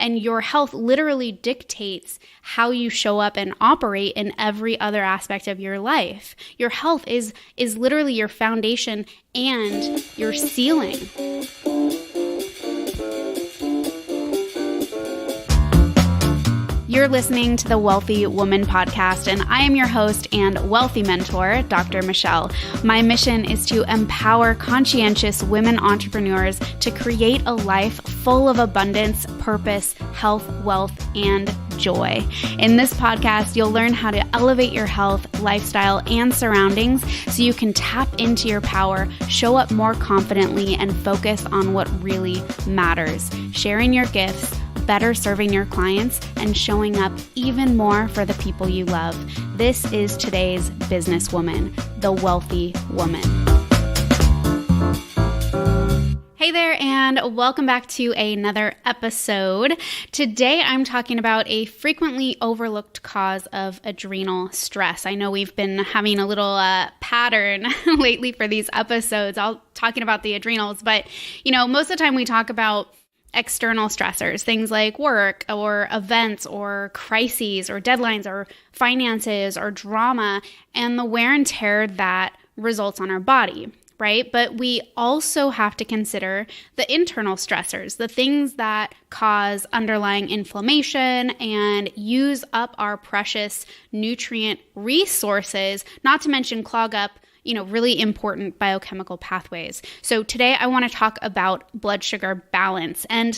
and your health literally dictates how you show up and operate in every other aspect of your life. Your health is literally your foundation and your ceiling. You're listening to the Wealthy Woman Podcast, and I am your host and wealthy mentor, Dr. Michelle. My mission is to empower conscientious women entrepreneurs to create a life full of abundance, purpose, health, wealth, and joy. In this podcast, you'll learn how to elevate your health, lifestyle, and surroundings so you can tap into your power, show up more confidently, and focus on what really matters, sharing your gifts, better serving your clients, and showing up even more for the people you love. This is today's businesswoman, the wealthy woman. Hey there, and welcome back to another episode. Today, I'm talking about a frequently overlooked cause of adrenal stress. I know we've been having a little pattern lately for these episodes, all talking about the adrenals, but most of the time we talk about external stressors, things like work or events or crises or deadlines or finances or drama, and the wear and tear that results on our body, right? But we also have to consider the internal stressors, the things that cause underlying inflammation and use up our precious nutrient resources, not to mention clog up really important biochemical pathways. So today I want to talk about blood sugar balance. And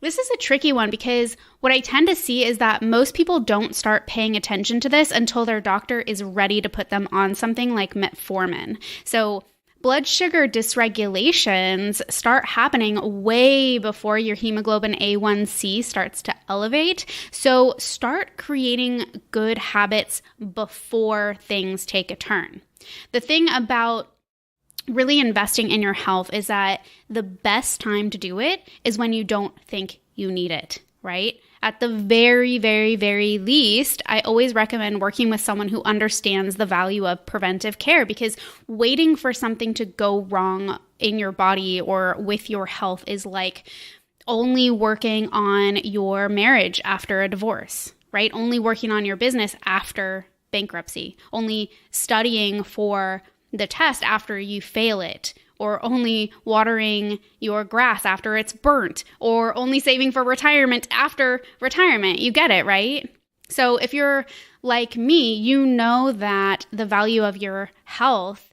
this is a tricky one because what I tend to see is that most people don't start paying attention to this until their doctor is ready to put them on something like metformin. So blood sugar dysregulations start happening way before your hemoglobin A1C starts to elevate. So start creating good habits before things take a turn. The thing about really investing in your health is that the best time to do it is when you don't think you need it, right? At the very, very, very least, I always recommend working with someone who understands the value of preventive care, because waiting for something to go wrong in your body or with your health is like only working on your marriage after a divorce, right? Only working on your business after bankruptcy, only studying for the test after you fail it, or only watering your grass after it's burnt, or only saving for retirement after retirement. You get it, right? So if you're like me, you know that the value of your health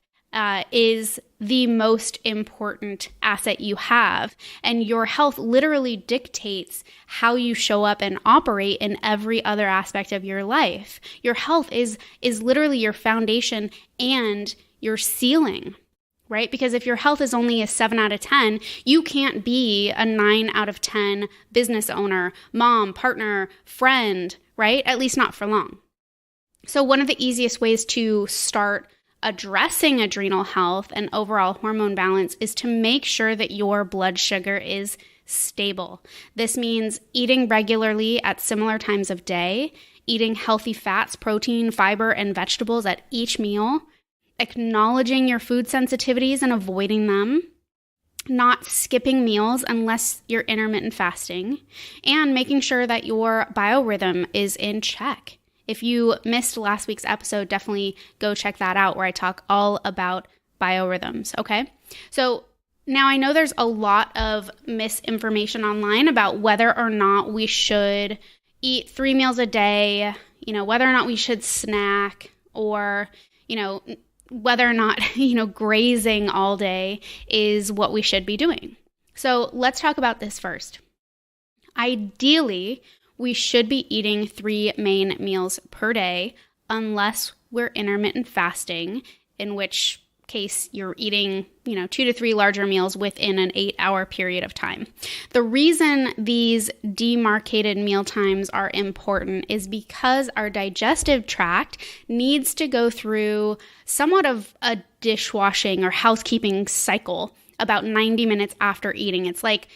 is the most important asset you have. And your health literally dictates how you show up and operate in every other aspect of your life. Your health is literally your foundation and your ceiling, right? Because if your health is only a 7 out of 10, you can't be a 9 out of 10 business owner, mom, partner, friend, right? At least not for long. So one of the easiest ways to start addressing adrenal health and overall hormone balance is to make sure that your blood sugar is stable. This means eating regularly at similar times of day, eating healthy fats, protein, fiber, and vegetables at each meal, acknowledging your food sensitivities and avoiding them, not skipping meals unless you're intermittent fasting, and making sure that your biorhythm is in check. If you missed last week's episode, definitely go check that out where I talk all about biorhythms, okay? So now I know there's a lot of misinformation online about whether or not we should eat 3 meals a day, whether or not we should snack, or, whether or not, grazing all day is what we should be doing. So let's talk about this first. Ideally, we should be eating 3 main meals per day unless we're intermittent fasting, in which case you're eating, 2 to 3 larger meals within an 8-hour period of time. The reason these demarcated meal times are important is because our digestive tract needs to go through somewhat of a dishwashing or housekeeping cycle about 90 minutes after eating. It's like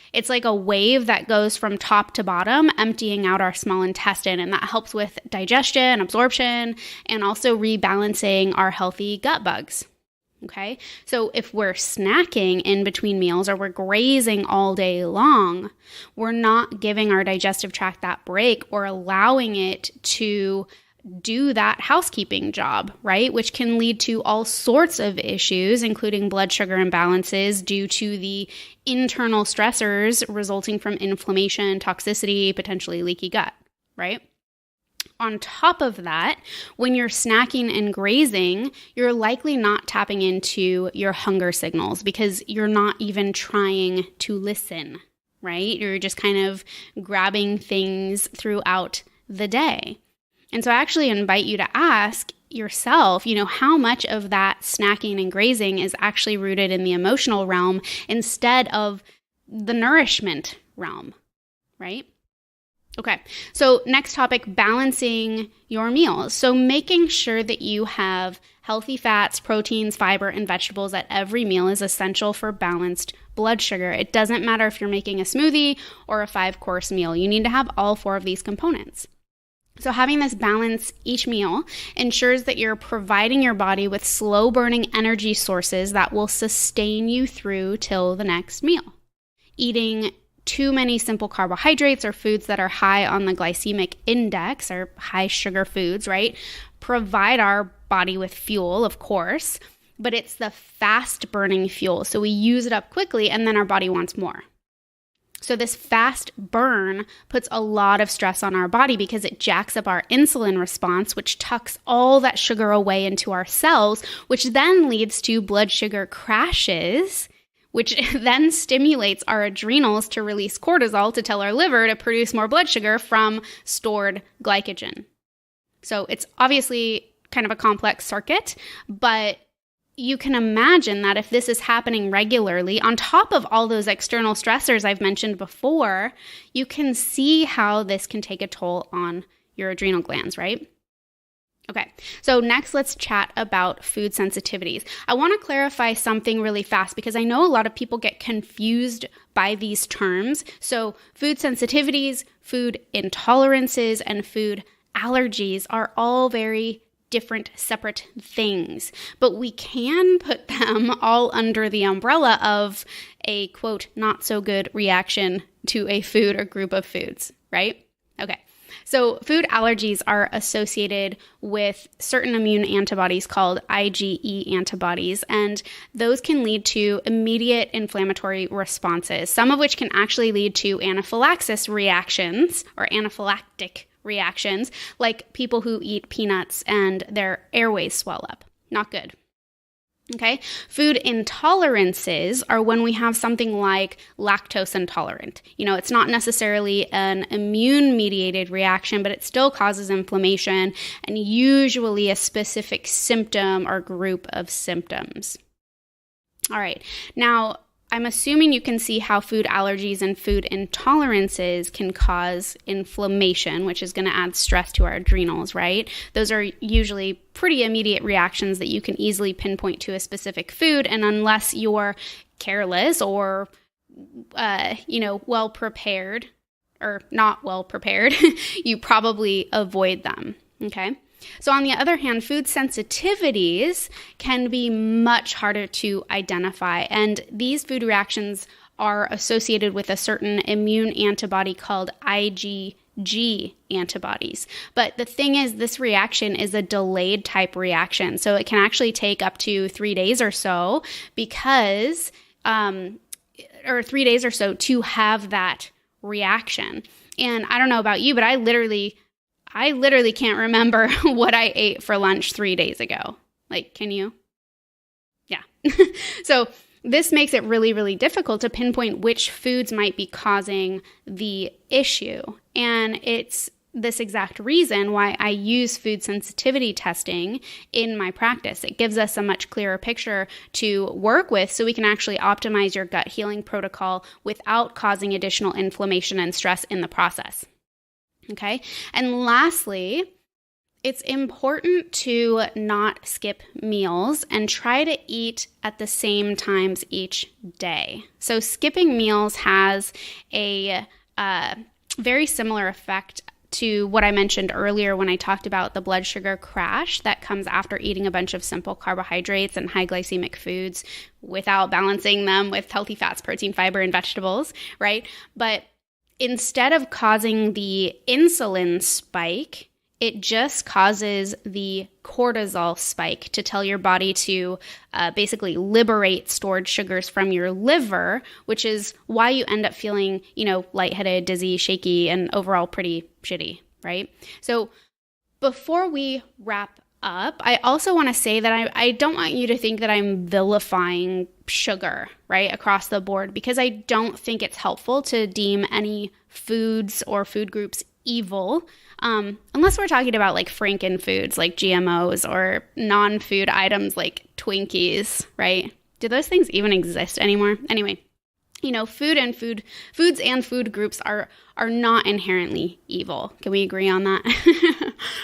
a wave that goes from top to bottom, emptying out our small intestine, and that helps with digestion, absorption, and also rebalancing our healthy gut bugs. Okay, so if we're snacking in between meals or we're grazing all day long, we're not giving our digestive tract that break or allowing it to do that housekeeping job, right? Which can lead to all sorts of issues, including blood sugar imbalances due to the internal stressors resulting from inflammation, toxicity, potentially leaky gut, right? On top of that, when you're snacking and grazing, you're likely not tapping into your hunger signals because you're not even trying to listen, right? You're just kind of grabbing things throughout the day. And so I actually invite you to ask yourself, how much of that snacking and grazing is actually rooted in the emotional realm instead of the nourishment realm, right? Okay, so next topic, balancing your meals. So making sure that you have healthy fats, proteins, fiber, and vegetables at every meal is essential for balanced blood sugar. It doesn't matter if you're making a smoothie or a 5-course meal. You need to have all 4 of these components. So having this balance each meal ensures that you're providing your body with slow-burning energy sources that will sustain you through till the next meal. Eating too many simple carbohydrates or foods that are high on the glycemic index or high sugar foods, right, provide our body with fuel, of course, but it's the fast burning fuel. So we use it up quickly and then our body wants more. So this fast burn puts a lot of stress on our body because it jacks up our insulin response, which tucks all that sugar away into our cells, which then leads to blood sugar crashes, which then stimulates our adrenals to release cortisol to tell our liver to produce more blood sugar from stored glycogen. So it's obviously kind of a complex circuit, but you can imagine that if this is happening regularly, on top of all those external stressors I've mentioned before, you can see how this can take a toll on your adrenal glands, right? Okay, so next let's chat about food sensitivities. I want to clarify something really fast because I know a lot of people get confused by these terms. So food sensitivities, food intolerances, and food allergies are all very different, separate things, but we can put them all under the umbrella of a, quote, not so good reaction to a food or group of foods, right? Okay. So food allergies are associated with certain immune antibodies called IgE antibodies, and those can lead to immediate inflammatory responses, some of which can actually lead to anaphylaxis reactions or anaphylactic reactions, like people who eat peanuts and their airways swell up. Not good. Okay, food intolerances are when we have something like lactose intolerant. It's not necessarily an immune-mediated reaction, but it still causes inflammation and usually a specific symptom or group of symptoms. All right, now I'm assuming you can see how food allergies and food intolerances can cause inflammation, which is going to add stress to our adrenals, right? Those are usually pretty immediate reactions that you can easily pinpoint to a specific food, and unless you're careless or, well prepared or not well prepared, you probably avoid them, okay? So on the other hand, food sensitivities can be much harder to identify, and these food reactions are associated with a certain immune antibody called IgG antibodies. But the thing is, this reaction is a delayed type reaction, so it can actually take up to 3 days or so because, or 3 days or so to have that reaction. And I don't know about you, but I literally can't remember what I ate for lunch 3 days ago. Like, can you? Yeah. So this makes it really, really difficult to pinpoint which foods might be causing the issue. And it's this exact reason why I use food sensitivity testing in my practice. It gives us a much clearer picture to work with so we can actually optimize your gut healing protocol without causing additional inflammation and stress in the process. Okay. And lastly, it's important to not skip meals and try to eat at the same times each day. So skipping meals has a very similar effect to what I mentioned earlier when I talked about the blood sugar crash that comes after eating a bunch of simple carbohydrates and high glycemic foods without balancing them with healthy fats, protein, fiber, and vegetables, right? But instead of causing the insulin spike, it just causes the cortisol spike to tell your body to basically liberate stored sugars from your liver, which is why you end up feeling, lightheaded, dizzy, shaky, and overall pretty shitty, right? So before we wrap up, I also want to say that I don't want you to think that I'm vilifying sugar, right, across the board, because I don't think it's helpful to deem any foods or food groups evil, unless we're talking about like franken foods like GMOs or non-food items like Twinkies, right? Do those things even exist anymore? Anyway, foods and food groups are not inherently evil. Can we agree on that?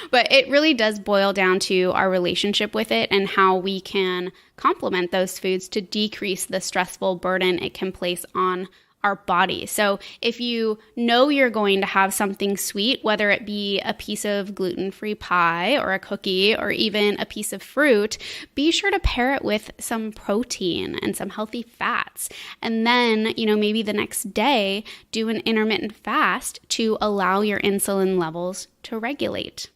But it really does boil down to our relationship with it and how we can complement those foods to decrease the stressful burden it can place on our body. So if you know you're going to have something sweet, whether it be a piece of gluten-free pie or a cookie or even a piece of fruit, be sure to pair it with some protein and some healthy fats. And then, maybe the next day, do an intermittent fast to allow your insulin levels to regulate.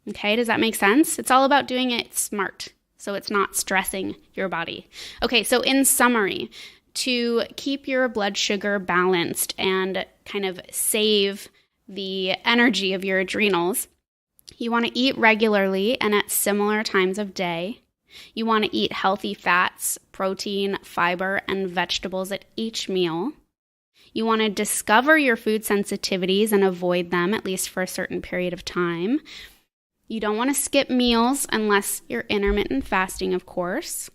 Okay, does that make sense? It's all about doing it smart, so it's not stressing your body. Okay, so in summary, to keep your blood sugar balanced and kind of save the energy of your adrenals, you want to eat regularly and at similar times of day. You want to eat healthy fats, protein, fiber, and vegetables at each meal. You want to discover your food sensitivities and avoid them, at least for a certain period of time. You don't want to skip meals unless you're intermittent fasting, of course.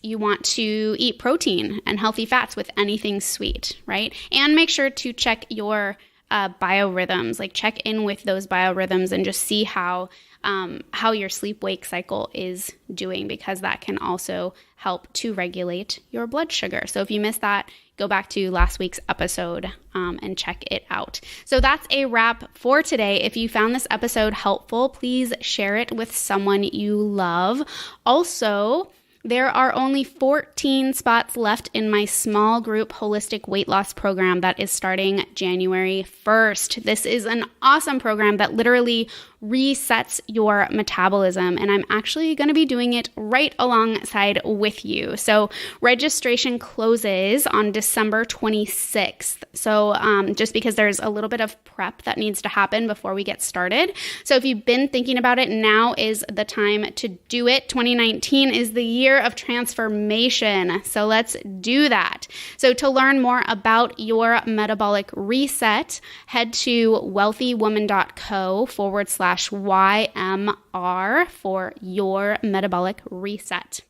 You want to eat protein and healthy fats with anything sweet, right? And make sure to check your biorhythms, like check in with those biorhythms and just see how your sleep-wake cycle is doing, because that can also help to regulate your blood sugar. So if you missed that, go back to last week's episode and check it out. So that's a wrap for today. If you found this episode helpful, please share it with someone you love. Also, there are only 14 spots left in my small group holistic weight loss program that is starting January 1st. This is an awesome program that literally resets your metabolism, and I'm actually going to be doing it right alongside with you. So registration closes on December 26th. So just because there's a little bit of prep that needs to happen before we get started. So if you've been thinking about it, now is the time to do it. 2019 is the year of transformation. So let's do that. So to learn more about your metabolic reset, head to wealthywoman.co/YMR for your metabolic reset.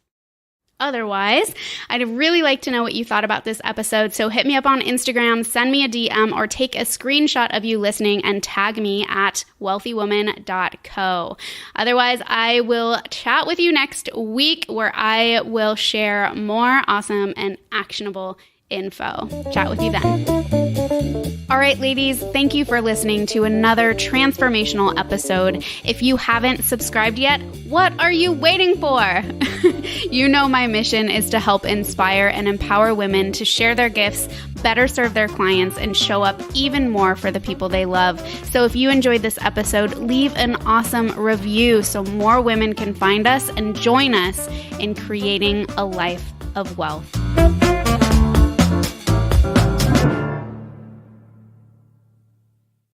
Otherwise, I'd really like to know what you thought about this episode, so hit me up on Instagram, send me a DM, or take a screenshot of you listening and tag me at wealthywoman.co. Otherwise, I will chat with you next week where I will share more awesome and actionable info. Chat with you then. All right, ladies, thank you for listening to another transformational episode. If you haven't subscribed yet, what are you waiting for? You know my mission is to help inspire and empower women to share their gifts, better serve their clients, and show up even more for the people they love. So if you enjoyed this episode, leave an awesome review so more women can find us and join us in creating a life of wealth.